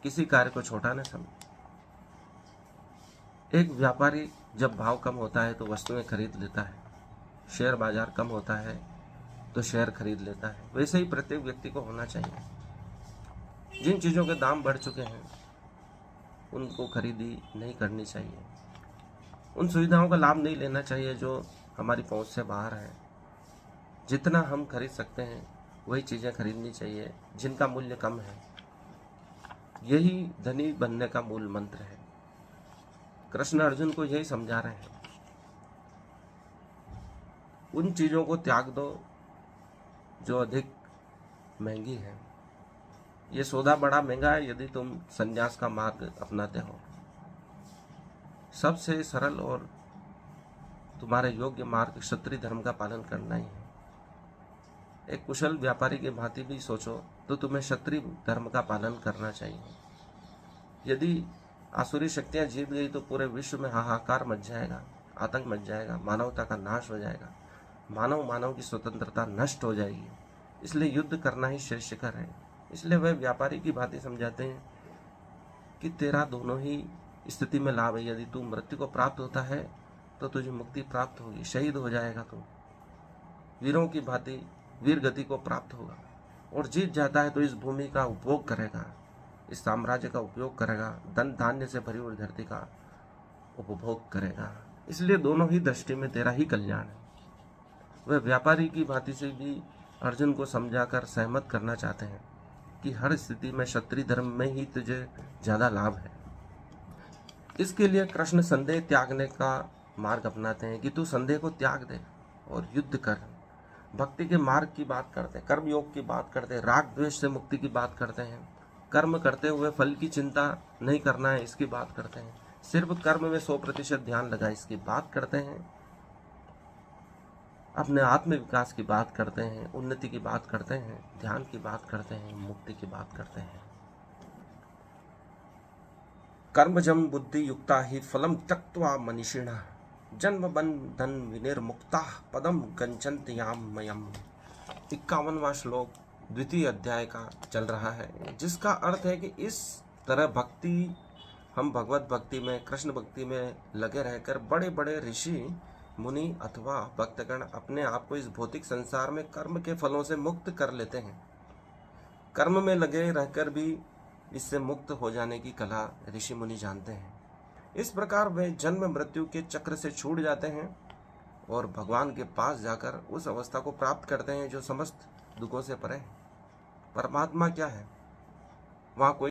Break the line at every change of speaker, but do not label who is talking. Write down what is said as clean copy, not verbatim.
किसी कार्य को छोटा न समझे। एक व्यापारी जब भाव कम होता है तो वस्तुएं खरीद लेता है, शेयर बाजार कम होता है तो शेयर खरीद लेता है। वैसे ही प्रत्येक व्यक्ति को होना चाहिए। जिन चीज़ों के दाम बढ़ चुके हैं उनको खरीदी नहीं करनी चाहिए। उन सुविधाओं का लाभ नहीं लेना चाहिए जो हमारी पहुंच से बाहर है। जितना हम खरीद सकते हैं वही चीज़ें खरीदनी चाहिए जिनका मूल्य कम है। यही धनी बनने का मूल मंत्र है। कृष्ण अर्जुन को यही समझा रहे हैं। उन चीज़ों को त्याग दो जो अधिक महंगी है। ये सौदा बड़ा महंगा है यदि तुम संन्यास का मार्ग अपनाते हो। सबसे सरल और तुम्हारे योग्य मार्ग क्षत्रिय धर्म का पालन करना ही है। एक कुशल व्यापारी के भांति भी सोचो तो तुम्हें क्षत्रिय धर्म का पालन करना चाहिए। यदि आसुरी शक्तियां जीत गई तो पूरे विश्व में हाहाकार मच जाएगा, आतंक मच जाएगा, मानवता का नाश हो जाएगा, मानव की स्वतंत्रता नष्ट हो जाएगी। इसलिए युद्ध करना ही श्रेष्ठ शिखर है। इसलिए वह व्यापारी की बातें समझाते हैं कि तेरा दोनों ही स्थिति में लाभ है। यदि तू मृत्यु को प्राप्त होता है तो तुझे मुक्ति प्राप्त होगी, शहीद हो जाएगा तू, वीरों की भांति वीर गति को प्राप्त होगा। और जीत जाता है तो इस भूमि का उपभोग करेगा, इस साम्राज्य का उपयोग करेगा, धन धान्य से भरी हुई धरती का उपभोग करेगा। इसलिए दोनों ही दृष्टि में तेरा ही कल्याण है। वह व्यापारी की भांति से भी अर्जुन को समझाकर सहमत करना चाहते हैं कि हर स्थिति में क्षत्रिय धर्म में ही तुझे ज्यादा लाभ है। इसके लिए कृष्ण संदेह त्यागने का मार्ग अपनाते हैं कि तू संदेह को त्याग दे और युद्ध कर। भक्ति के मार्ग की बात करते हैं, कर्म योग की बात करते हैं, राग द्वेष से मुक्ति की बात करते हैं, कर्म करते हुए फल की चिंता नहीं करना है इसकी बात करते हैं, सिर्फ कर्म में 100% ध्यान लगा इसकी बात करते हैं, अपने आत्म विकास की बात करते हैं, उन्नति की बात करते हैं, ध्यान की बात करते हैं, मुक्ति की बात करते हैं। कर्मजम बुद्धि युक्ता ही फलम त्यक्त्वा मनीषिणः जन्म बंधन विनिर्मुक्ता पदम गंचन्ति याम मयम। 51वां श्लोक द्वितीय अध्याय का चल रहा है, जिसका अर्थ है कि इस तरह भक्ति, हम भगवत भक्ति में, कृष्ण भक्ति में लगे रहकर बड़े बड़े ऋषि मुनि अथवा भक्तगण अपने आप को इस भौतिक संसार में कर्म के फलों से मुक्त कर लेते हैं। कर्म में लगे रहकर भी इससे मुक्त हो जाने की कला ऋषि मुनि जानते हैं। इस प्रकार वे जन्म मृत्यु के चक्र से छूट जाते हैं और भगवान के पास जाकर उस अवस्था को प्राप्त करते हैं जो समस्त दुखों से परे है। परमात्मा क्या है? वहाँ कोई